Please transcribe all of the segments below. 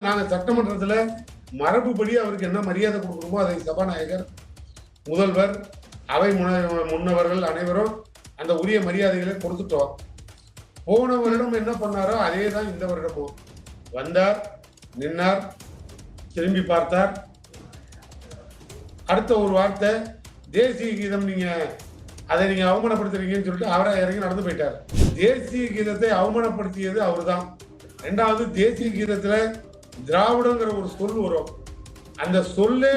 நாங்க சட்டமன்றத்துல மரபுப்படி அவருக்கு என்ன மரியாதை கொடுக்கணுமோ அதை சபாநாயகர், முதல்வர், அவை முன்னவர்கள் அனைவரும் அந்த உரிய மரியாதைகளை கொடுத்துட்டோம். போன வருடம் என்ன பண்ணாரோ அதே தான் இந்த வருடமும். வந்தார், நின்னார், திரும்பி பார்த்தார். அடுத்த ஒரு வார்த்தை, தேசிய கீதம் நீங்க அதை நீங்க அவமானப்படுத்துறீங்கன்னு சொல்லிட்டு அவரை இறங்கி நடந்து போயிட்டார். தேசிய கீதத்தை அவமானப்படுத்தியது அவர் தான். ரெண்டாவது, தேசிய கீதத்துல திராவிடங்கிற ஒரு சொல் வரும். அந்த சொல்லு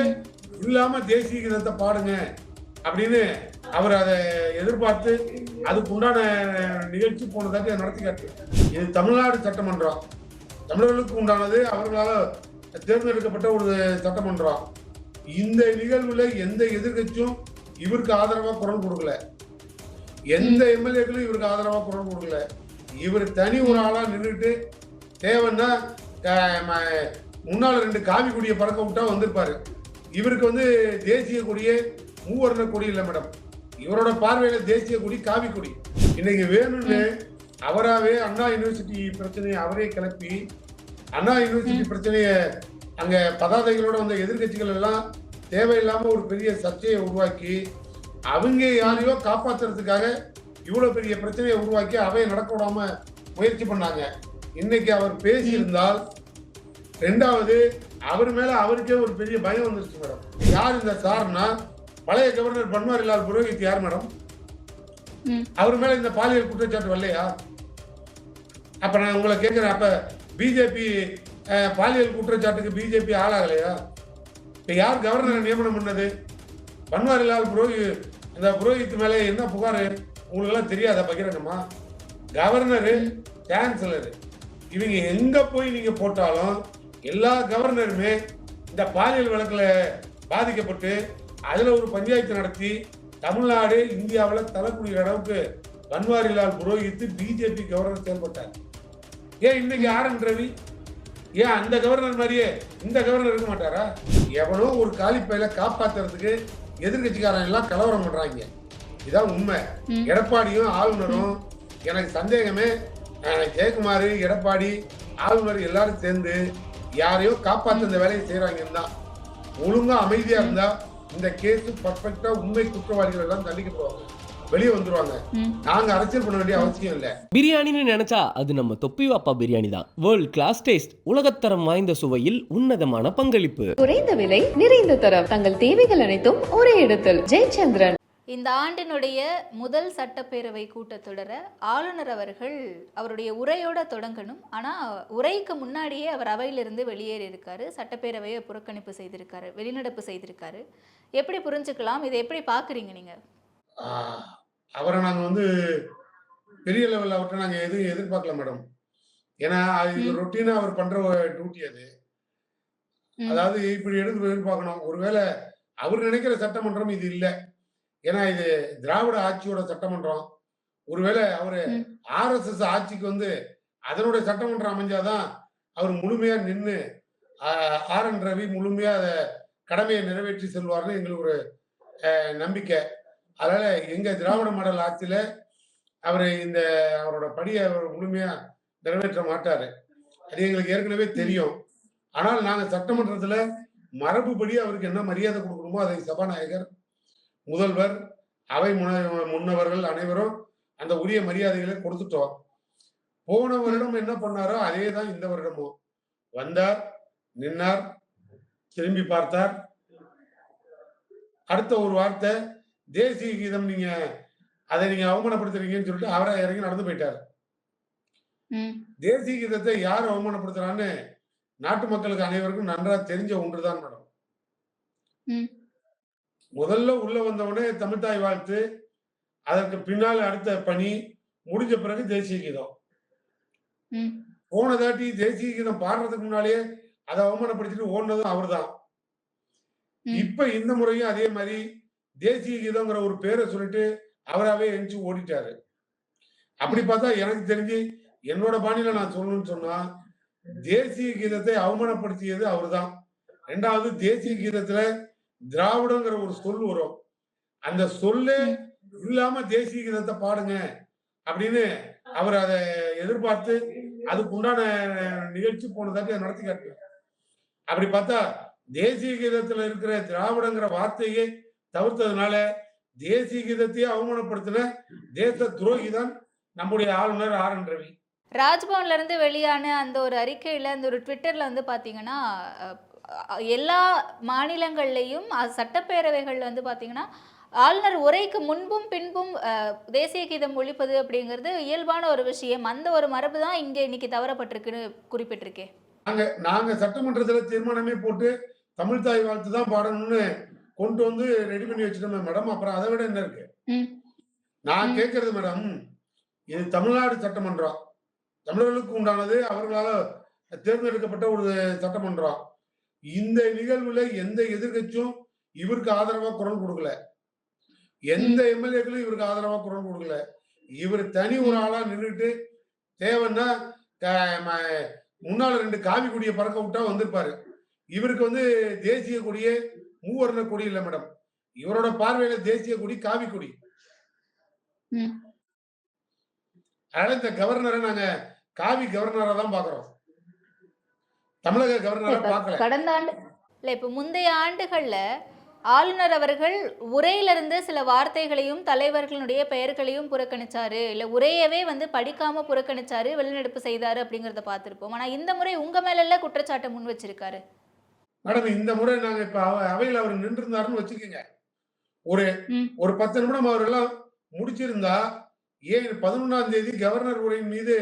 இல்லாம தேசிய கீதத்தை பாடுங்க அப்படின்னு அவர் அதை எதிர்பார்த்து அதுக்கு உண்டான நிகழ்ச்சி போனதாக நடத்தி காட்டு. இது தமிழ்நாடு சட்டமன்றம், தமிழர்களுக்கு உண்டானது, அவர்களால் தேர்ந்தெடுக்கப்பட்ட ஒரு சட்டமன்றம். இந்த நிகழ்வுல எந்த எதிர்கட்சியும் இவருக்கு ஆதரவா குரல் கொடுக்கல, எந்த எம்எல்ஏக்களும் இவருக்கு ஆதரவா குரல் கொடுக்கல. இவர் தனி ஒரு ஆளா நின்றுட்டு தேவைன்னா முன்னால 2 காவி கொடியை பறக்க விட்டா வந்திருப்பாரு. இவருக்கு தேசிய கொடியே மூவர்ண கொடி இல்லை மேடம். இவரோட பார்வையில தேசிய கொடி காவி கொடி. இன்னைக்கு வேணும்னு அவராவே அண்ணா யூனிவர்சிட்டி பிரச்சனையை அவரே கிளப்பி, அண்ணா யூனிவர்சிட்டி பிரச்சனையை அங்க பதாதைகளோட வந்த எதிர்கட்சிகள் எல்லாம் தேவையில்லாம ஒரு பெரிய சர்ச்சையை உருவாக்கி அவங்க யாரையோ காப்பாத்துறதுக்காக இவ்வளவு பெரிய பிரச்சனையை உருவாக்கி அவையை நடக்க விடாம முயற்சி பண்ணாங்க. இன்னைக்கு அவர் பேசியிருந்தால், ரெண்டாவது அவர் மேல அவருக்கே ஒரு பெரிய பயம் வந்துருச்சு மேடம். யார் இந்த சார்னா, பழைய கவர்னர் பன்வாரிலால் புரோஹித் யார் மேடம்? அவர் மேல இந்த பாலியல் குற்றச்சாட்டு வரலையா? அப்ப நான் உங்களை கேட்கிறேன், அப்ப பிஜேபி பாலியல் குற்றச்சாட்டுக்கு பிஜேபி ஆளாகலையா? இப்ப யார் கவர்னரை நியமனம் பண்ணது? பன்வாரிலால் புரோஹித். அந்த புரோஹித் மேல என்ன புகார் உங்களுக்கு எல்லாம் தெரியாத பகிரங்கமா? கவர்னரு, சான்சலரு, இவங்க எங்க போய் நீங்க போட்டாலும் எல்லா கவர்னருமே இந்த பாலியல் வழக்குல பாதிக்கப்பட்டு அதுல ஒரு பஞ்சாயத்து நடத்தி தமிழ்நாடு இந்தியாவில் தரக்கூடிய அளவுக்கு பன்வாரிலால் புரோஹித் பிஜேபி கவர்னர் செயல்பட்டார். ஏன் இன்னைக்கு ஆர்.என். ரவி ஏன் அந்த கவர்னர் மாதிரியே இந்த கவர்னர் இருக்க மாட்டாரா? எவனோ ஒரு காலிப்பையில காப்பாத்துறதுக்கு எதிர்கட்சிக்காரன் எல்லாம் கலவரம் பண்றாங்க. இதான் உண்மை. எடப்பாடியும் ஆளுநரும், எனக்கு சந்தேகமே, ஜெயக்குமார், எடப்பாடி, ஆளுநர் எல்லாரும் சேர்ந்து யாரையோ காப்பாற்ற இந்த வேலையை செய்யறாங்கன்னு தான். ஒழுங்கா அமைதியா இருந்தா இந்த கேஸ் பர்ஃபெக்டா உண்மை குற்றவாளிகள் எல்லாம் தண்டிக்கப்படுவாங்க, வெளியே வந்துருவாங்க. நாங்க அரசியல் பண்ண வேண்டிய அவசியம் இல்ல. பிரியாணின்னு நினைச்சா அது நம்ம தொப்பி வாப்பா பிரியாணி தான். வேர்ல்ட் கிளாஸ் டேஸ்ட், உலகத்தரம் வாய்ந்த சுவையில் உன்னதமான பங்களிப்பு, குறைந்த விலை, நிறைந்த தரம், தங்கள் தேவைகள் அனைத்தும் ஒரே இடத்தில். ஜெயச்சந்திரன். இந்த ஆண்டினுடைய முதல் சட்டப்பேரவை கூட்டத்தொடரை ஆளுநர் அவர்கள் அவருடைய உரையோட தொடங்கணும். ஆனால் உரைக்கு முன்னாடியே அவர் அவையிலிருந்து வெளியேறி இருக்காரு, சட்டப்பேரவையை புறக்கணிப்பு செய்திருக்காரு, வெளிநடப்பு செய்திருக்காரு. எப்படி புரிஞ்சுக்கலாம்? இதை எப்படி பார்க்குறீங்க நீங்க? அவரை நாங்கள் பெரிய லெவலில் அவர்கிட்ட நாங்கள் எதுவும் எதிர்பார்க்கல மேடம். ஏன்னா இது ரொட்டீனாக அவர் பண்ற டியூட்டி அது. அதாவது இப்படி எடுத்து எதிர்பார்க்கணும். ஒருவேளை அவர் நினைக்கிற சட்டமன்றம் இது இல்லை. ஏன்னா இது திராவிட ஆட்சியோட சட்டமன்றம். ஒருவேளை அவரு RSS ஆட்சிக்கு அதனுடைய சட்டமன்றம் அமைஞ்சாதான் அவர் முழுமையா நின்று ஆர்.என். ரவி முழுமையா அதை கடமையை நிறைவேற்றி செல்வார்னு எங்களுக்கு ஒரு நம்பிக்கை. அதனால எங்க திராவிட மாடல் ஆட்சியில அவரோட படியை அவர் முழுமையா நிறைவேற்ற மாட்டாரு. அது எங்களுக்கு ஏற்கனவே தெரியும். ஆனால் நாங்க சட்டமன்றத்துல மரபுப்படி அவருக்கு என்ன மரியாதை கொடுக்கணுமோ அதை சபாநாயகர், முதல்வர், அவை முன்னவர்கள் அனைவரும் அந்த உரிய மரியாதைகளை கொடுத்துட்டோம். போன வருடம் என்ன பண்ணாரோ அதே தான் இந்த வருடமும். வந்தார், நின்னார், திரும்பி பார்த்தார். அடுத்த ஒரு வார்த்தை, தேசிய கீதம் நீங்க அதை நீங்க அவமானப்படுத்துறீங்கன்னு சொல்லிட்டு அவரை இறங்கி நடந்து போயிட்டார். தேசிய கீதத்தை யார் அவமானப்படுத்துறான்னு நாட்டு மக்களுக்கு அனைவருக்கும் நன்றா தெரிஞ்ச ஒன்றுதான் மேடம். முதல்ல உள்ள வந்தவுடனே தமிழ்தாய் வாழ்த்து, அதற்கு பின்னால் அடுத்த பணி முடிஞ்ச பிறகு தேசிய கீதம். போன தாட்டி தேசிய கீதம் பாடுறதுக்கு முன்னாலேயே அதை அவமானப்படுத்திட்டு ஓடுனதும் அவர் தான். இப்ப இந்த முறையும் அதே மாதிரி தேசிய கீதம்ங்கிற ஒரு பேரை சொல்லிட்டு அவராவே எரிஞ்சு ஓடிட்டாரு. அப்படி பார்த்தா எனக்கு தெரிஞ்சு என்னோட பாணியில நான் சொல்லணும்னு சொன்னா, தேசிய கீதத்தை அவமானப்படுத்தியது அவர் தான். ரெண்டாவது, தேசிய கீதத்துல திராவிடங்கிற ஒரு சொல் வரும். அந்த சொல்லு இல்லாம தேசிய கீதத்தை பாடுங்க அப்படின்னு அவர் அதை எதிர்பார்த்து அதுக்கு உண்டான நிகழ்ச்சி போனதாட்டி நடத்தி காட்டு. அப்படி பார்த்தா தேசிய கீதத்துல இருக்கிற திராவிடங்கிற வார்த்தையை தவிர்த்ததுனால தேசிய கீதத்தையே அவமானப்படுத்தின தேச துரோகி தான் நம்முடைய ஆளுநர் RN ரவி. ராஜ்பவன்ல இருந்து வெளியான அந்த ஒரு அறிக்கையில, அந்த ஒரு ட்விட்டர்ல வந்து பார்த்தீங்கன்னா, எல்லா மாநிலங்கள்லயும் சட்டப்பேரவைகள்ல வந்து பார்த்தீங்கன்னா, ஆளுநர் உரைக்கு முன்பும் பின்பும் தேசிய கீதம் ஒலிப்பது அப்படிங்கிறது இயல்பான ஒரு விஷயம். அந்த ஒரு மரபு தான் இங்க இன்னைக்கு தவறப்பட்டிருக்குன்னு குறிப்பிட்டிருக்கேன். நாங்க சட்டமன்றத்துல தீர்மானமே போட்டு தமிழ் தாய் வாழ்த்து தான் பாடணும்னு கொண்டு வந்து ரெடி பண்ணி வச்சுட்டோமே மேடம். அப்புறம் அதை விட என்ன இருக்கு? நான் கேட்கறது மேடம், இது தமிழ்நாடு சட்டமன்றம். தமிழர்களுக்கு உண்டானது, அவர்களால தேர்ந்தெடுக்கப்பட்ட ஒரு சட்டமன்றம். இந்த நிகழ்வுல எந்த எதிர்க்கட்சியும் இவருக்கு ஆதரவா குரல் கொடுக்கல. எந்த எம்எல்ஏக்களும் இவருக்கு ஆதரவா குரல் கொடுக்கல. இவர் தனி ஒரு ஆளா நின்றுட்டு தேவைன்னா முன்னால 2 காவி கொடியை பறக்க விட்டா வந்திருப்பாரு. இவருக்கு வந்து தேசிய கொடியே மூவர்ண கொடி இல்ல மேடம். இவரோட பார்வையில தேசிய கொடி காவி கொடி. அதனால இந்த கவர்னரை நாங்க காவி கவர்னரா தான் பாக்குறோம். தமிழக கவர்னரா பார்க்கல. கடந்த ஆண்டு இல்ல, இப்ப முந்தைய ஆண்டுகள்ல ஆளுநர் அவர்கள் உரையிலிருந்து சில வார்த்தைகளையும் தலைவர்களுடைய பெயர்களையும் புறக்கணிச்சாரு, இல்ல உரையவே வந்து படிக்காம புறக்கணிச்சாரு, வெளிநடப்பு செய்தாரு அப்படிங்கறத பார்த்திருப்போம். ஆனா இந்த முறை உங்க மேல எல்லாம் குற்றச்சாட்டை முன் வச்சிருக்காரு. மேடம், இந்த முறை நாங்க இப்ப அவையில் அவர் நின்று இருந்தாருன்னு வச்சுக்கோங்க, ஒரு ஒரு 10 நிமிடம் அவர் எல்லாம் முடிச்சிருந்தா, ஏன் 11ஆம் தேதி கவர்னர் உரையின் மீது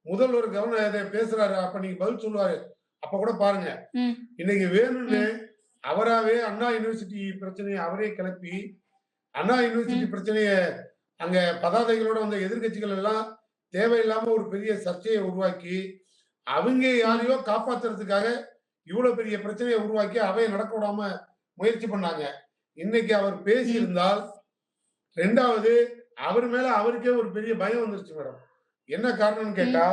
முதல்வர் கவர்னர் பேசுறாரு, அப்ப நீங்க பதில் சொல்லுவாரு. அப்ப கூட பாருங்க, இன்னைக்கு வேணும்னு அவராவே அண்ணா யூனிவர்சிட்டி பிரச்சனையை அவரே கிளப்பி, அண்ணா யூனிவர்சிட்டி பிரச்சனைய அங்க பதாதைகளோட வந்த எதிர்கட்சிகள் எல்லாம் தேவையில்லாம ஒரு பெரிய சர்ச்சையை உருவாக்கி, அவங்க யாரையோ காப்பாத்துறதுக்காக இவ்வளவு பெரிய பிரச்சனையை உருவாக்கி அவையை நடக்க விடாம முயற்சி பண்ணாங்க. இன்னைக்கு அவர் பேசியிருந்தால், 2வது அவர் மேல அவருக்கே ஒரு பெரிய பயம் வந்துருச்சு மேடம். என்ன காரணம்னு கேட்டா,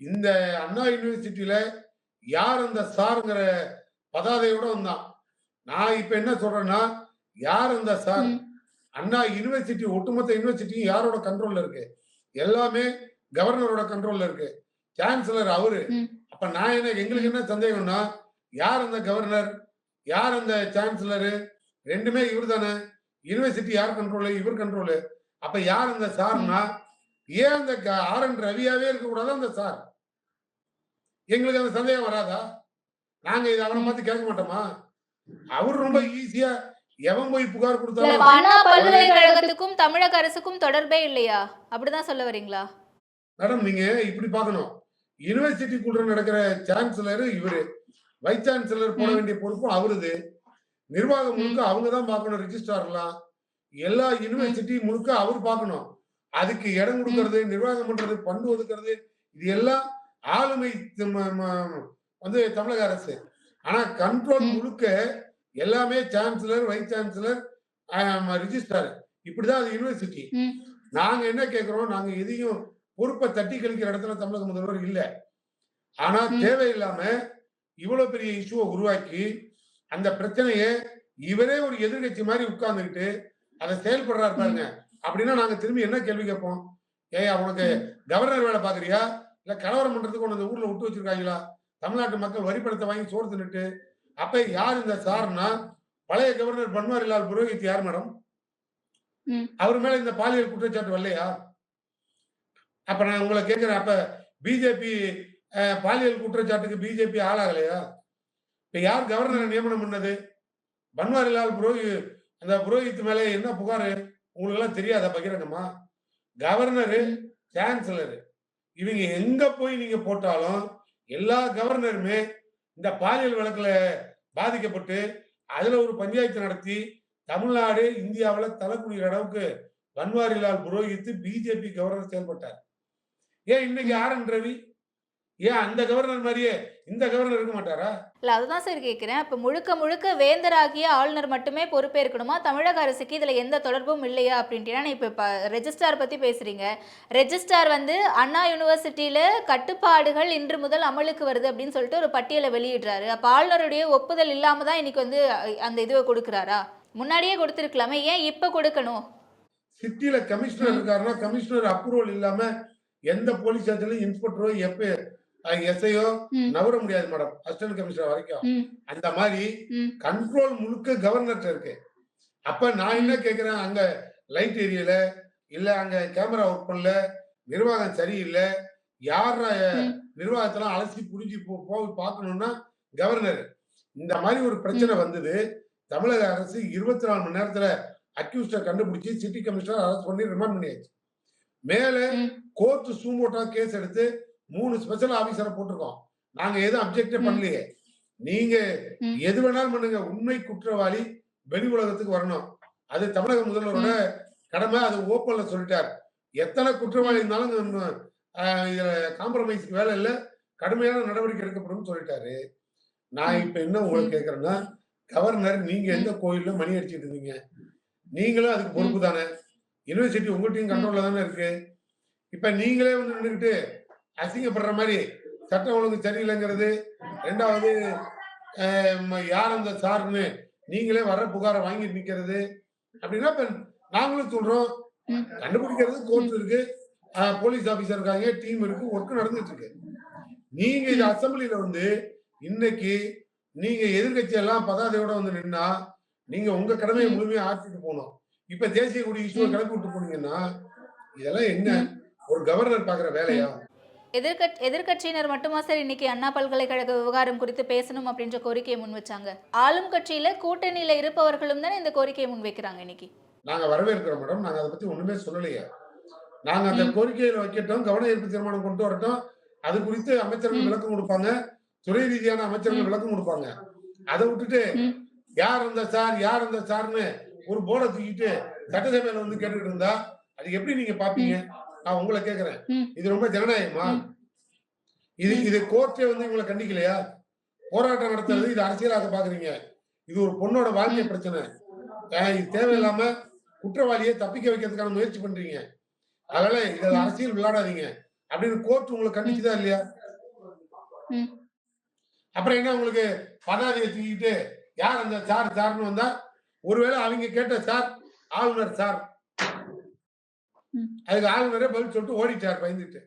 இந்த அண்ணா யூனிவர்சிட்டியில யார் அந்த சாருங்கிற பதாதையோட வந்தான். நான் இப்ப என்ன சொல்றேன்னா, யார் அந்த சார்? அண்ணா யூனிவர்சிட்டி, ஒட்டுமொத்த யூனிவர்சிட்டியும் யாரோட கண்ட்ரோல்ல இருக்கு? எல்லாமே கவர்னரோட கண்ட்ரோல்ல இருக்கு. சான்சலர் அவரு. அப்ப நான் எங்களுக்கு என்ன சந்தேகம்னா, யார் அந்த கவர்னர், யார் அந்த சான்சலரு? 2மே இவர் தானே. யூனிவர்சிட்டி யார் கண்ட்ரோலு? இவர் கண்ட்ரோலு. அப்ப யார் அந்த சார்னா, ஏன் அந்த RN ரவியாவே இருக்கக்கூடாது அந்த சார்? எங்களுக்கு அந்த சந்தேகம் வராதா? நாங்க இதை அவரை பார்த்து கேட்க மாட்டோமா? அவர் ரொம்ப ஈஸியா எவன் போய் புகார் கொடுத்தாலும் அண்ணா பல்கலைக்கழகத்துக்கும் தமிழக அரசுக்கும் தொடர்பே இல்லையா? அப்படிதான் சொல்ல வரீங்களா? மேடம், நீங்க இப்படி பார்க்கணும். யூனிவர்சிட்டிக்குள்ள நடக்கிற சான்சலர் இவரு, வைஸ் சான்சலர் போட வேண்டிய பொறுப்பும் அவருது. நிர்வாகம் முழுக்க அவங்க தான் பார்க்கணும். ரிஜிஸ்ட்ரார்லாம் எல்லா யூனிவர்சிட்டி முழுக்க அவர் பார்க்கணும். அதுக்கு இடம் கொடுக்கறது, நிர்வாகம் பண்றது, பண்டு ஒதுக்குறது, இது எல்லாம் ஆளுமை வந்து தமிழக அரசு. ஆனா கண்ட்ரோல் முழுக்க எல்லாமே சான்சலர், வைஸ் சான்சலர், ரிஜிஸ்ட்ரார், இப்படிதான் அது யூனிவர்சிட்டி. நாங்க என்ன கேட்கிறோம், நாங்க எதையும் பொறுப்பை தட்டி கழிக்கிற இடத்துல தமிழக முதல்வர் இல்ல. ஆனா தேவையில்லாம இவ்வளவு பெரிய இஷ்யூவை உருவாக்கி அந்த பிரச்சனையை இவரே ஒரு எதிர்கட்சி மாதிரி உட்கார்ந்துக்கிட்டு அதை செயல்படுறாரு பாருங்க. அப்படின்னா நாங்க திரும்பி என்ன கேள்வி கேட்போம்? உனக்கு கவர்னர் வேலை பாக்குறியா, இல்ல கலவரம் பண்றதுக்கு உனக்கு ஊர்ல விட்டு வச்சிருக்காங்களா? தமிழ்நாட்டு மக்கள் வரிப்பணத்தை வாங்கி சோறு தின்னுட்டு. அப்ப யார் இந்த சார்னா, பழைய கவர்னர் பன்வாரிலால் புரோஹித் யார் மேடம்? அவர் மேல இந்த பாலியல் குற்றச்சாட்டு வரலையா? அப்ப நான் உங்களை கேட்கிறேன், அப்ப பிஜேபி பாலியல் குற்றச்சாட்டுக்கு பிஜேபி ஆளாகலையா? இப்ப யார் கவர்னரை நியமனம் பண்ணது? பன்வாரிலால் புரோஹித். அந்த புரோஹித் மேல என்ன புகாரு உங்களுக்கு எல்லாம் தெரியாத பகிரங்கமா? கவர்னரு, சான்சலரு, இவங்க எங்க போய் நீங்க போட்டாலும் எல்லா கவர்னருமே இந்த பாலியல் வழக்குல பாதிக்கப்பட்டு அதுல ஒரு பஞ்சாயத்து நடத்தி தமிழ்நாடு இந்தியாவில தலைக்குடிக்கிற அளவுக்கு பன்வாரிலால் புரோஹித் பிஜேபி கவர்னர் செயல்பட்டார். ஏன் இன்னைக்கு RN ரவி ஏன் அந்த கவர்னர் மாதிரியே இந்த கவர்னர் இருக்க மாட்டாரா? இல்ல, அதுதான் சார் கேட்கிறேன். இப்ப முழுக்க முழுக்க வேந்தராகிய ஆளுநர் மட்டுமே பொறுப்பேற்கணுமா? தமிழக அரசுக்கு இதுல எந்த தொடர்பும் இல்லையா அப்படின்ட்டு இப்ப ரெஜிஸ்ட்ரார் பத்தி பேசுறீங்க. ரெஜிஸ்ட்ரார் வந்து அண்ணா யூனிவர்சிட்டியில கட்டுப்பாடுகள் இன்று முதல் அமலுக்கு வருது அப்படின்னு சொல்லிட்டு ஒரு பட்டியலை வெளியிடுறாரு. அப்ப ஆளுநருடைய ஒப்புதல் இல்லாம தான் இன்னைக்கு வந்து அந்த இதுவை கொடுக்குறாரா? முன்னாடியே கொடுத்திருக்கலாமே, ஏன் இப்ப கொடுக்கணும்? சிட்டியில கமிஷனர் இருக்காருன்னா கமிஷனர் அப்ரூவல் இல்லாம எந்த போலீஸ் ஸ்டேஷன்லயும் இன்ஸ்பெக்டரோ எப்ப எஸ்ஐயோ ம். நவர முடியாது மேடம், அசிஸ்டன்ட் கமிஷனர் வரைக்கும். ம். அந்த மாதிரி ம். கண்ட்ரோல் முழுக்க கவர்னர்ட்ட இருக்கு. அப்ப நான் என்ன கேட்கிறேன், அங்க லைட் எரியல, இல்ல அங்க கேமரா ஒர்க் பண்ணல, நிர்வாகம் சரியில்லை, யார் ம். நிர்வாகத்தெல்லாம் அலசி புரிஞ்சு போய் பார்க்கணும்னா கவர்னர். இந்த மாதிரி ஒரு பிரச்சனை வந்தது. தமிழக அரசு 24 மணி நேரத்துல அக்யூஸ்ட கண்டுபிடிச்சு சிட்டி கமிஷனர் அரெஸ்ட் பண்ணி ரிமாண்ட் பண்ணியாச்சு. மேல ம். கோர்ட் சூமோட்டா கேஸ் எடுத்து 3 ஸ்பெஷல் ஆபீசரை போட்டிருக்கோம். நாங்க எதுவும் அப்ஜெக்டே பண்ணலையே. நீங்க ம். எது வேணாலும் பண்ணுங்க, உண்மை குற்றவாளி வெளி உலகத்துக்கு வரணும். அது தமிழக முதல்வரோட கடமை. அது ஓப்பன்ல சொல்லிட்டார். எத்தனை குற்றவாளி இருந்தாலும் இதுல காம்ப்ரமைஸ்க்கு வேலை இல்ல, கடுமையான நடவடிக்கை எடுக்கப்படும் சொல்லிட்டாரு. நான் இப்ப என்ன உங்களுக்கு கேட்கறேன்னா, கவர்னர் நீங்க எந்த கோயில்ல மணி அடிச்சிட்டு இருந்தீங்க? நீங்களும் அதுக்கு பொறுப்பு தானே. யூனிவர்சிட்டி உங்கள்கிட்டயும் கண்ட்ரோல்ல தானே இருக்கு. இப்ப நீங்களே வந்து நின்றுக்கிட்டு அசிங்கப்படுற மாதிரி சட்டம் ஒழுங்கு சரியில்லைங்கிறது, ரெண்டாவது யார் அந்த சார்னு நீங்களே வர புகாரை வாங்கிட்டு நிக்கிறது அப்படின்னா, இப்ப நாங்களும் சொல்றோம், கண்டுபிடிக்கிறது கோர்ட் இருக்கு, போலீஸ் ஆபீசர் இருக்காங்க, டீம் இருக்கு, ஒர்க் நடந்துட்டு இருக்கு. நீங்க இந்த அசம்பிளில வந்து இன்னைக்கு நீங்க எதிர்கட்சி எல்லாம் பதாதையோட வந்து நின்னா, நீங்க உங்க கடமையை முழுமையா ஆற்றிட்டு போகணும். இப்ப தேசிய கொடி இஷ்யூவை கிளப்பி விட்டு போனீங்கன்னா, இதெல்லாம் என்ன ஒரு கவர்னர் பாக்குற வேலையா? எதிர்க்கட்சியினர் மட்டுமா சார் இன்னைக்கு அண்ணா பல்கலைக்கழக விவகாரம் குறித்து பேசணும் அப்படின்ற கோரிக்கையை முன் வச்சாங்க? ஆளும் கட்சியில கூட்டணியில இருப்பவர்களும் தானே இந்த கோரிக்கையை முன் வைக்கிறாங்க இன்னைக்கு. நாங்க வரவேற்கிறோம் மேடம். நாங்க அதை பத்தி ஒண்ணுமே சொல்லலையே. நாங்க அந்த கோரிக்கையில வைக்கட்டும், கவன ஈர்ப்பு தீர்மானம் கொண்டு வரட்டும். அது குறித்து அமைச்சர்கள் விளக்கம் கொடுப்பாங்க, துறை ரீதியான அமைச்சர்கள் விளக்கம் கொடுப்பாங்க. அதை விட்டுட்டு யார் அந்த சார் யார் அந்த சார்னு ஒரு போர்டை தூக்கிட்டு சட்டசபையில வந்து கேட்டுக்கிட்டு இருந்தா அது எப்படி நீங்க பாப்பீங்க? நான் உங்களை கேட்கிறேன், இது ரொம்ப ஜனநாயகமா? இது கோர்ட்டே வந்து இவங்களை கண்டிக்கலையா? போராட்டம் நடத்துறது இது அரசியலாக பாக்குறீங்க. இது ஒரு பொண்ணோட வாழ்க்கை பிரச்சனை. இது தேவையில்லாம குற்றவாளியை தப்பிக்க வைக்கிறதுக்கான முயற்சி பண்றீங்க. அதனால இதுல அரசியல் விளையாடாதீங்க அப்படின்னு கோர்ட் உங்களை கண்டிச்சுதா இல்லையா? அப்புறம் என்ன உங்களுக்கு பதாதையை தூக்கிட்டு யார் அந்த சார் சார்னு வந்தா, ஒருவேளை அவங்க கேட்ட சார் ஆளுநர் சார், அதுக்கு ஆளுநரே பதில் சொல்லிட்டு ஓடிட்டார் பயந்துட்டு.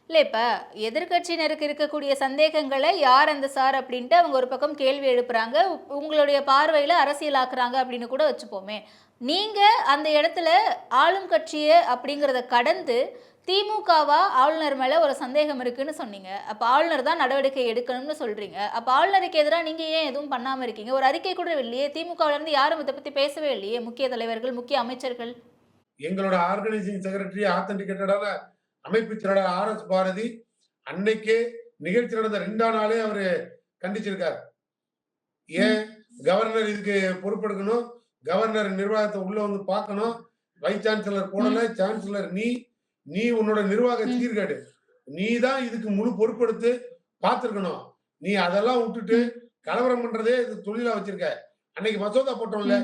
இல்லை, இப்போ எதிர்கட்சியினருக்கு இருக்கக்கூடிய சந்தேகங்களை யார் அந்த சார் அப்படின்ட்டு அவங்க ஒரு பக்கம் கேள்வி எழுப்புறாங்க, உங்களுடைய பார்வையில் அரசியலாக்குறாங்க அப்படின்னு கூட வச்சுப்போமே. நீங்கள் அந்த இடத்துல ஆளும் கட்சியை அப்படிங்கிறத கடந்து திமுகவா ஆளுநர் மேலே ஒரு சந்தேகம் இருக்குன்னு சொன்னீங்க. அப்போ ஆளுநர் தான் நடவடிக்கை எடுக்கணும்னு சொல்கிறீங்க. அப்போ ஆளுநருக்கு எதிராக நீங்கள் ஏன் எதுவும் பண்ணாமல் இருக்கீங்க? ஒரு அறிக்கை கூட இல்லையே, திமுகவிலேருந்து யாரும் இதை பற்றி பேசவே இல்லையே, முக்கிய தலைவர்கள் முக்கிய அமைச்சர்கள். எங்களோட ஆர்கனைசிங் செக்ரட்டரி ஆத்தன்டிகேட்டடான அமைப்பு செயலாளர் RS பாரதி அன்னைக்கே நிகழ்ச்சி நடந்த 2ஆம் நாளே அவரு கண்டிச்சிருக்காரு. ஏன் கவர்னர் இதுக்கு பொறுப்பெடுக்கணும், கவர்னர் நிர்வாகத்தை உள்ள வந்து பார்க்கணும், வைஸ் சான்சலர் போடல, சான்சலர் நீ உன்னோட நிர்வாக சீர்கேடு, நீ தான் இதுக்கு முழு பொறுப்பெடுத்து பார்த்திருக்கணும். நீ அதெல்லாம் விட்டுட்டு கலவரம் பண்றதே இது தொழிலா வச்சிருக்க. அன்னைக்கு மசோதா போட்டோம்ல,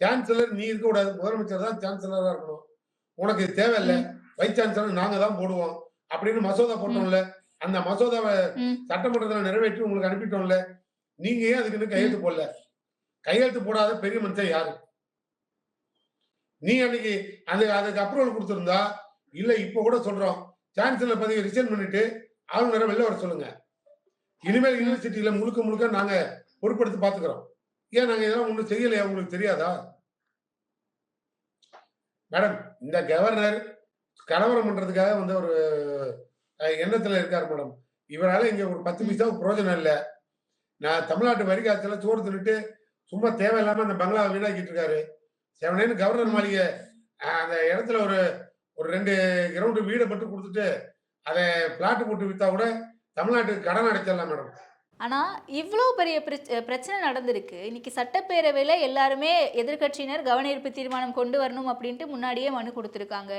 சான்சலர் நீ இருக்க கூடாது, முதலமைச்சர் தான் சான்சலரா இருக்கணும், உனக்கு தேவையில்லை, வைஸ் சான்சலர் நாங்க தான் போடுவோம் அப்படின்னு மசோதா போட்டோம்ல. அந்த மசோதாவை சட்டமன்றத்தில் நிறைவேற்றி உங்களுக்கு அனுப்பிட்டோம்ல. நீங்க ஏன் அதுக்கு கையெழுத்து போடல? கையெழுத்து போடாத பெரிய மனுஷன் யாரு? நீ அன்னைக்கு அதுக்கு அப்ரூவல் கொடுத்திருந்தா, இல்ல இப்ப கூட சொல்றோம், சான்சலர் பதவியை ரிசைன் பண்ணிட்டு ஆளுநரை வெளில வர சொல்லுங்க. இனிமேல் யூனிவர்சிட்டியில முழுக்க நாங்க பொறுப்பெடுத்து பாத்துக்கிறோம். ஏன் நாங்க இதெல்லாம் ஒண்ணும் செய்யலையா? உங்களுக்கு தெரியாதா மேடம்? இந்த கவர்னர் கலவரம் பண்றதுக்காக வந்து ஒரு எண்ணத்துல இருக்காரு மேடம். இவரால இங்க ஒரு 10 பைசாவுக்கு பிரயோஜனம் இல்லை. நான் தமிழ்நாட்டு வரி காய்ச்சல சோறு தின்னுட்டு சும்மா தேவையில்லாம அந்த பங்களாவை வீணாக்கிட்டு இருக்காரு. செவனேன்னு கவர்னர் மாளிகை அந்த இடத்துல ஒரு 2 கிரவுண்டு வீடை மட்டும் கொடுத்துட்டு அதை பிளாட் போட்டு வித்தா கூட தமிழ்நாட்டுக்கு கடன் அடைச்சிடலாம் மேடம். ஆனால் இவ்வளோ பெரிய பிரச்சனை நடந்திருக்கு. இன்னைக்கு சட்டப்பேரவையில் எல்லாருமே எதிர்கட்சியினர் கவன ஈர்ப்பு தீர்மானம் கொண்டு வரணும் அப்படின்ட்டு முன்னாடியே மனு கொடுத்துருக்காங்க.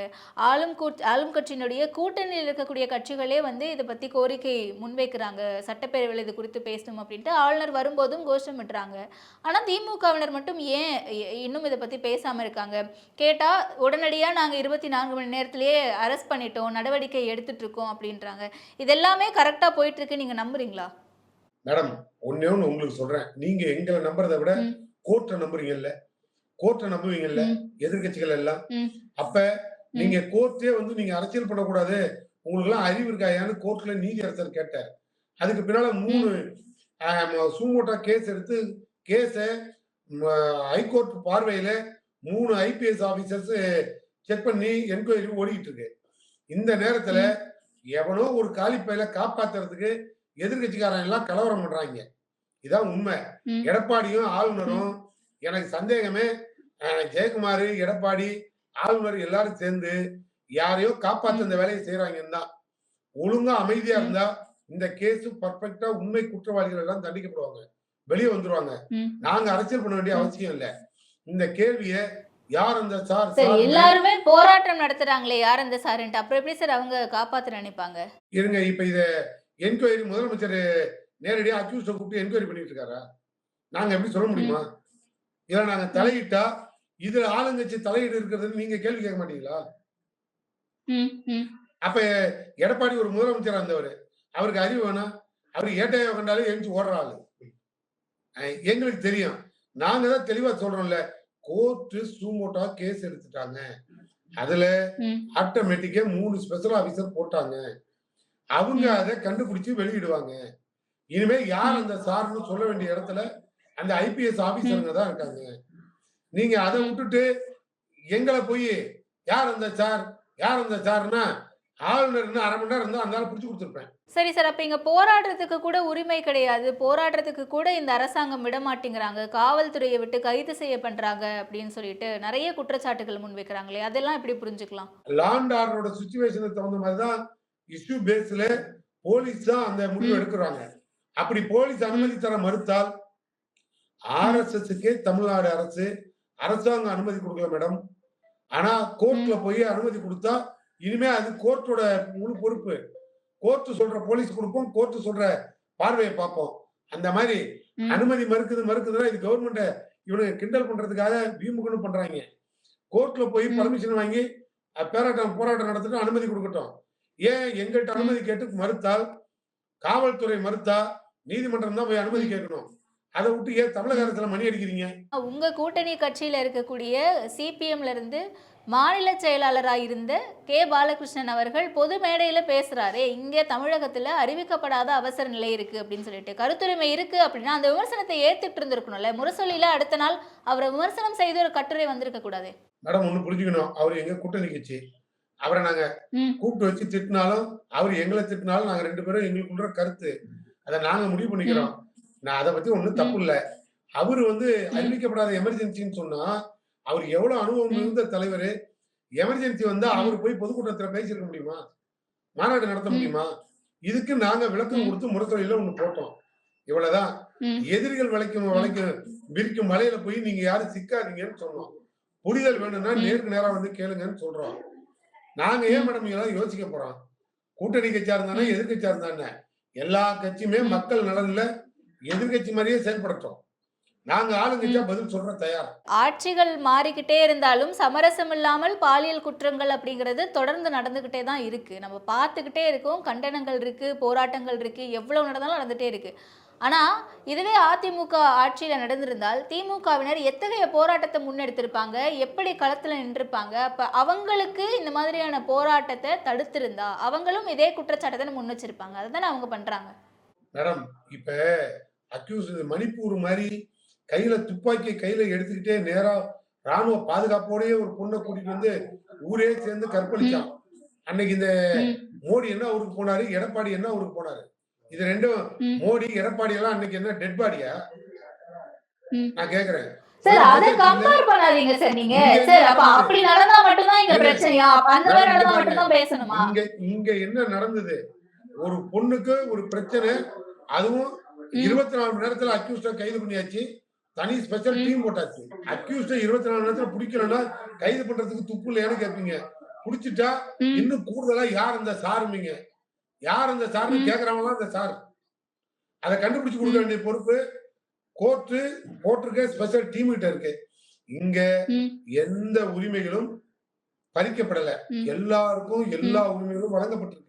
ஆளும் கட்சியினுடைய கூட்டணியில் இருக்கக்கூடிய கட்சிகளே வந்து இதை பற்றி கோரிக்கை முன்வைக்கிறாங்க, சட்டப்பேரவையில் இது குறித்து பேசணும் அப்படின்ட்டு. ஆளுநர் வரும்போதும் கோஷமிட்டுறாங்க. ஆனால் திமுகவினர் மட்டும் ஏன் இன்னும் இதை பற்றி பேசாமல் இருக்காங்க? கேட்டால் உடனடியாக நாங்கள் 24 மணி நேரத்திலேயே அரெஸ்ட் பண்ணிட்டோம், நடவடிக்கை எடுத்துட்டு இருக்கோம் அப்படின்றாங்க. இதெல்லாமே கரெக்டாக போயிட்டுருக்கு, நீங்கள் நம்புறீங்களா? மேடம் ஒண்ணே ஒண்ணு உங்களுக்கு சொல்றேன், நீங்க எங்களை நம்புறதை விட கோர்ட்டை நம்புறீங்கல்ல, கோர்ட்டை நம்புவீங்கல்ல எதிர்கட்சிகள் எல்லாம். அப்ப நீங்க கோர்ட்டே வந்து நீங்க அரசியல் பண்ணக்கூடாது, உங்களுக்குலாம் அறிவு இருக்காயான்னு கோர்ட்ல நீதியரசர் கேட்டார். அதுக்கு பின்னால 3 சூமோட்டோ கேஸ் எடுத்து கேஸ ஹைகோர்ட் பார்வையில 3 ஐபிஎஸ் ஆபீசர்ஸ் செக் பண்ணி என்கொயரி ஓடிட்டு இருக்கு. இந்த நேரத்துல எவனோ ஒரு காலிப்பையில காப்பாத்துறதுக்கு எதிர்கட்சிக்காரன் எல்லாம் கலவரம் பண்றாங்க. இதான் உண்மை. எடப்பாடியும் ஆளுநரும் எனக்கு சந்தேகமே ஜெயக்குமார், எடப்பாடி, ஆளுநர் எல்லாரும் சேர்ந்து யாரையோ காப்பாத்த இந்த வேலையை செய்யறாங்கன்னா, ஒழுங்கா அமைதியா இருந்தா இந்த கேஸ் பர்ஃபெக்டா உண்மை குற்றவாளிகள் எல்லாம் தண்டிக்கப்படுவாங்க, வெளியே வந்துருவாங்க. நாங்க அரசியல் பண்ண வேண்டிய அவசியம் இல்ல. இந்த கேள்வியை யார் அந்த சார் எல்லாருமே போராட்டம் நடத்துறாங்களே யார் அந்த சார்ன்ட்டு, அப்புறம் எப்படி சார் அவங்க காப்பாத்த நினைப்பாங்க? இருங்க, இப்ப இத என்கொயரி முதலமைச்சர் நேரடியா அக்யூஸ்ட கூப்பிட்டு என்கொயரி பண்ணிட்டு இருக்காரா? நாங்க எப்படி சொல்ல முடியுமா? இதை நாங்க தலையிட்டா இதுல ஆளுங்கட்சி தலையீடு இருக்கிறதுன்னு நீங்க கேள்வி கேட்க மாட்டீங்களா? அப்ப எடப்பாடி ஒரு முதலமைச்சரா இருந்தவர், அவருக்கு அறிவு வேணா? அவரு ஏட்டையை கண்டாலே எழுந்து ஓடுற ஆளு. எங்களுக்கு தெரியும். நாங்க தான் தெளிவா சொல்றோம்ல, கோர்ட் சூமோட்டா கேஸ் எடுத்துட்டாங்க. அதுல ஆட்டோமேட்டிக்கா 3 ஸ்பெஷல் ஆபீசர் போட்டாங்க. அவங்க அதை கண்டுபிடிச்சு வெளியிடுவாங்க. இனிமே யார் அந்த சார்னு சொல்ல வேண்டிய இடத்துல அந்த ஐபிஎஸ் ஆபீசருங்க தான் இருக்காங்க. நீங்க அதை விட்டுட்டு எங்களை போய் யார் அந்த சார் யார் அந்த சார்னா ஆளுநர் 1/2 மணி நேரம் இருந்தா அந்த ஆள் பிடிச்சு கொடுத்துருப்பேன். சரி சார், அப்ப இங்க போராடுறதுக்கு கூட உரிமை கிடையாது, போராடுறதுக்கு கூட இந்த அரசாங்கம் விட மாட்டேங்கிறாங்க, காவல்துறையை விட்டு கைது செய்ய பண்றாங்க அப்படின்னு சொல்லிட்டு நிறைய குற்றச்சாட்டுகள் முன்வைக்கிறாங்களே, அதெல்லாம் எப்படி புரிஞ்சுக்கலாம்? லாண்ட் ஆர்டரோட சிச்சுவேஷனுக்கு தகுந்த மாதிரி தான் இஷ்யூ பேஸ்ல போலீஸ் தான் அந்த முடிவு எடுக்கிறாங்க. அப்படி போலீஸ் அனுமதி தர மறுத்தால் ஆர்எஸ்எஸ்க்கே தமிழ்நாடு அரசாங்கம் அனுமதி கொடுக்கல மேடம். ஆனா கோர்ட்ல போய் அனுமதி கொடுத்தா இனிமே அது கோர்ட்டோட முழு பொறுப்பு. கோர்ட் சொல்ற போலீஸ் கொடுப்போம், கோர்ட் சொல்ற பார்வையை பார்ப்போம். அந்த மாதிரி அனுமதி மறுக்குதுன்னா இது கவர்மெண்ட் இவனுக்கு கிண்டல் பண்றதுக்காக விமுகன்னு பண்றாங்க. கோர்ட்ல போய் பர்மிஷன் வாங்கி போராட்டம் நடத்திட்டு அனுமதி கொடுக்கட்டும். ஏன் எங்கள்கிட்ட அனுமதி கேட்டு மறுத்தால், காவல்துறை மறுத்தா நீதிமன்றம் தான் போய் அனுமதி கேட்கணும். அதை விட்டு ஏன் தமிழக அரசுல மணி அடிக்கிறீங்க? உங்க கூட்டணி கட்சியில இருக்கக்கூடிய சிபிஎம்ல இருந்து மாநில செயலாளராக இருந்த கே பாலகிருஷ்ணன் அவர்கள் பொது மேடையில பேசுறாரு, இங்க தமிழகத்துல அறிவிக்கப்படாத அவசர நிலை இருக்கு அப்படின்னு சொல்லிட்டு, கருத்துரிமை இருக்கு அப்படின்னா அந்த விமர்சனத்தை ஏத்துட்டு இருந்திருக்கணும்ல. முரசொலியில அடுத்த நாள் அவரை விமர்சனம் செய்து ஒரு கட்டுரை வந்திருக்க கூடாது மேடம். ஒண்ணு புரிஞ்சுக்கணும், அவர் எங்க கூட்டணி கட்சி. அவரை நாங்க கூப்பிட்டு வச்சு திட்டினாலும் அவர் எங்களை திட்டினாலும் நாங்க 2 பேரும் எங்களுக்குள்ள கருத்து, அதை நாங்க முடிவு பண்ணிக்கிறோம். நான் அதை பத்தி ஒண்ணும் தப்பு இல்லை. அவரு அறிவிக்கப்படாத எமர்ஜென்சின்னு சொன்னா அவர் எவ்வளவு அனுபவம் இருந்த தலைவர். எமர்ஜென்சி வந்தா அவர் போய் பொதுக்கூட்டத்துல பேசிருக்க முடியுமா? மாநாடு நடத்த முடியுமா? இதுக்கு நாங்க விளக்கம் கொடுத்து முரசொலியில ஒண்ணு போட்டோம். இவ்வளவுதான். எதிரிகள் விரிக்கும் வலையில போய் நீங்க யாரும் சிக்காதீங்கன்னு சொன்னோம். புரிதல் வேணும்னா நேருக்கு நேரா கேளுங்கன்னு சொல்றோம். நாங்க ஏன் மேடம் இதெல்லாம் யோசிக்க போறோம்? கூட்டணி கட்சியா இருந்தானே எதிர்கட்சியா இருந்தானே எல்லா கட்சியுமே மக்கள் நலன்ல எதிர்கட்சி மாதிரியே செயல்படுத்தோம். நாங்க ஆளுங்கட்சியா பதில் சொல்ற தயார். ஆட்சிகள் மாறிக்கிட்டே இருந்தாலும் சமரசம் இல்லாமல் பாலியல் குற்றங்கள் அப்படிங்கிறது தொடர்ந்து நடந்துகிட்டே தான் இருக்கு. நம்ம பார்த்துக்கிட்டே இருக்கோம், கண்டனங்கள் இருக்கு, போராட்டங்கள் இருக்கு, எவ்வளவு நடந்தாலும் நடந்துட்டே இருக்கு. ஆனா இதுவே அதிமுக ஆட்சியில நடந்திருந்தால் திமுகவினர் எத்தகைய போராட்டத்தை முன்னெடுத்திருப்பாங்க, எப்படி களத்துல நின்றுப்பாங்க? அப்ப அவங்களுக்கு இந்த மாதிரியான போராட்டத்தை தடுத்திருந்தா அவங்களும் இதே குற்றச்சாட்டத்தை முன் வச்சிருப்பாங்க. அதுதானே அவங்க பண்றாங்க மேடம். இப்ப அக்யூஸ் மணிப்பூர் மாதிரி கையில துப்பாக்கி கையில எடுத்துக்கிட்டே நேரா ராணுவ பாதுகாப்போடயே ஒரு பொண்ணை கூட்டிட்டு ஊரே சேர்ந்து கற்பழிச்சான். அன்னைக்கு இந்த மோடி என்ன ஊருக்கு போனாரு, எடப்பாடி என்ன ஊருக்கு போனாரு? இது ரெண்டும் மோடி எடப்பாடி எல்லாம் அன்னைக்கு என்ன டெட் பாடியா? நான் கேக்குறேன். சார், அத கம்பேர் பண்ணாதீங்க சார். நீங்க சார் அப்ப அப்படி நடந்தா மட்டும் தான் இங்க பிரச்சனையா? அப்ப அந்த மாதிரி நடந்தா மட்டும் தான் பேசணுமா? இங்க என்ன நடந்தது? ஒரு பொண்ணுக்கு ஒரு பிரச்சனை, அதுவும் 24 மணி நேரத்துல அக்யூஸ்ட கைது பண்ணியாச்சு. தனி ஸ்பெஷல் டீம் போட்டாச்சு. அக்யூஸ்ட 24 மணி நேரத்துல பிடிக்கலன்னா கைது பண்றதுக்கு துப்பு இல்லையான்னு கேட்பீங்க. பிடிச்சிட்டா இன்னும் கூடுதலா யார் அந்த சாருமீங்க, யார் அந்த சார்னு கேக்குறவங்க அந்த சார். அதை கண்டுபிடிச்சு கொடுக்க வேண்டிய பொறுப்பு கோர்ட்டு போட்டிருக்க ஸ்பெஷல் டீம் கிட்ட இருக்கு. இங்க எந்த உரிமைகளும் பறிக்கப்படல. எல்லாருக்கும் எல்லா உரிமைகளும் வழங்கப்பட்டிருக்கு.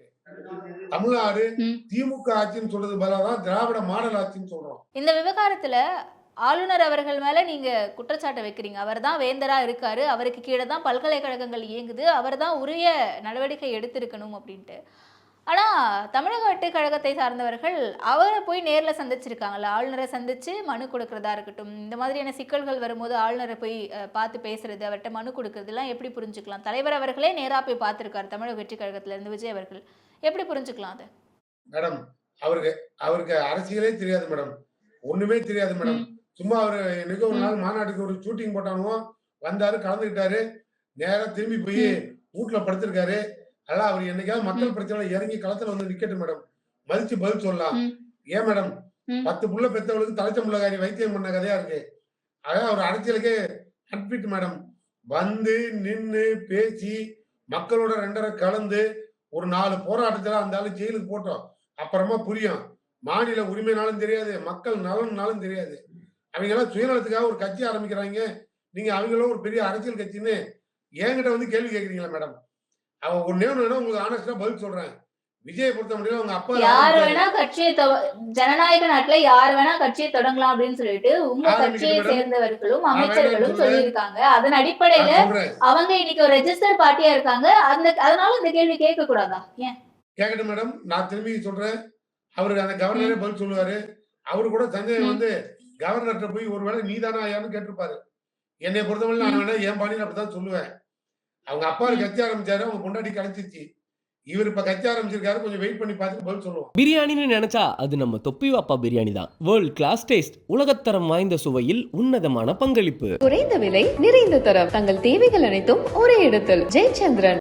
தமிழ்நாடு திமுக ஆட்சின்னு சொல்றது பதிலாதான் திராவிட மாடல் ஆட்சின்னு சொல்றோம். இந்த விவகாரத்துல ஆளுநர் அவர்கள் மேல நீங்க குற்றச்சாட்டை வைக்கிறீங்க. அவர் தான் வேந்தரா இருக்காரு, அவருக்கு கீழே தான் பல்கலைக்கழகங்கள் இயங்குது, அவர் தான் உரிய நடவடிக்கை எடுத்திருக்கணும் அப்படின்ட்டு. ஆனா தமிழக வெற்றி கழகத்தை சார்ந்தவர்கள் அவரை போய் நேர்ல சந்திச்சிருக்காங்கல்ல, ஆளுநரை சந்திச்சு மனு கொடுக்கறதா இருக்கட்டும், இந்த மாதிரியான சிக்கல்கள் வரும்போது ஆளுநரை போய் பார்த்து பேசுறது, அவர்கிட்ட மனு கொடுக்கறது எல்லாம் எப்படி புரிஞ்சுக்கலாம்? தலைவர் அவர்களே நேரா போய் பார்த்திருக்காரு தமிழக வெற்றி கழகத்துல இருந்து விஜய் அவர்கள், எப்படி புரிஞ்சுக்கலாம் அதை? மேடம், அவருக்கு அவருக்கு அரசியலே தெரியாது மேடம், ஒண்ணுமே தெரியாது மேடம். சும்மா அவரு என்னைக்கோ ஒரு நாள் மாநாட்டுக்கு ஒரு ஷூட்டிங் போட்டானுவோ, வந்தாரு, கலந்துக்கிட்டாரு, நேரா திரும்பி போய் வீட்டுல படுத்திருக்காரு. அதான் அவர் என்னைக்காவது மக்கள் பிரச்சனை இறங்கி களத்துல வந்து நிக்கட்டும் மேடம், மதிச்சு பதில் சொல்லலாம். ஏன் மேடம், 10 புள்ள பெத்தவளுக்கு தலைச்ச முள்ளகாரி வைத்தியம் பண்ண கதையா இருக்கு. அதான் அவர் அரசியலுக்கே அன்பிட் மேடம். வந்து நின்னு பேசி மக்களோட 2.5 கலந்து ஒரு 4 போராட்டத்துல அந்த ஆளு ஜெயிலுக்கு போட்டோம். அப்புறமா புரியும். மாநில உரிமைனாலும் தெரியாது, மக்கள் நலன்னாலும் தெரியாது. அவங்க எல்லாம் சுயநலத்துக்காக ஒரு கட்சி ஆரம்பிக்கிறாங்க. நீங்க அவங்களும் ஒரு பெரிய அரசியல் கட்சின்னு என்கிட்ட வந்து கேள்வி கேட்குறீங்களா மேடம்? அவன் ஒன்னே ஒண்ணு உங்களுக்கு ஆனஸ்டா பதில் சொல்றேன். விஜயை பொறுத்த முடியல உங்க அப்பா யார் வேணா கட்சியை ஜனநாயக நாட்டுல யார் வேணா கட்சியை தொடங்கலாம் அப்படின்னு சொல்லிட்டு உங்க கட்சியை சேர்ந்தவர்களும் அமைச்சர்களும் சொல்லியிருக்காங்க. அதன் அடிப்படையில அவங்க இன்னைக்கு ஒரு ரெஜிஸ்டர் பார்ட்டியா இருக்காங்க. அதனால இந்த கேள்வி கேட்க கூடாதா? ஏன் கேட்கட்டும் மேடம், நான் திரும்பி சொல்றேன். அவருக்கு அந்த கவர்னரே பதில் சொல்லுவாரு. அவரு கூட சந்தேகம் வந்து கவர்னர்கிட்ட போய் ஒருவேளை நீதானா ஐயான்னு கேட்டிருப்பாரு. என்னை பொறுத்தவரை நான் வேணா என் பாணியில் அப்படித்தான் சொல்லுவேன். அவங்க அப்பா கட்சி ஆரம்பிச்சாரு, அவங்க பொண்டாட்டி கிடைச்சிச்சு. இவர் இப்ப கட்சி ஆரம்பிச்சிருக்காரு, கொஞ்சம் வெயிட் பண்ணி பார்த்துட்டு பதில் சொல்லுவோம். பிரியாணின்னு நினைச்சா அது நம்ம தொப்பி வாப்பா பிரியாணி தான். வேர்ல்ட் கிளாஸ் டேஸ்ட், உலகத்தரம் வாய்ந்த சுவையில் உன்னதமான பங்களிப்பு. குறைந்த விலை, நிறைந்த தரம், தங்கள் தேவைகள் அனைத்தும் ஒரே இடத்தில். ஜெயச்சந்திரன்.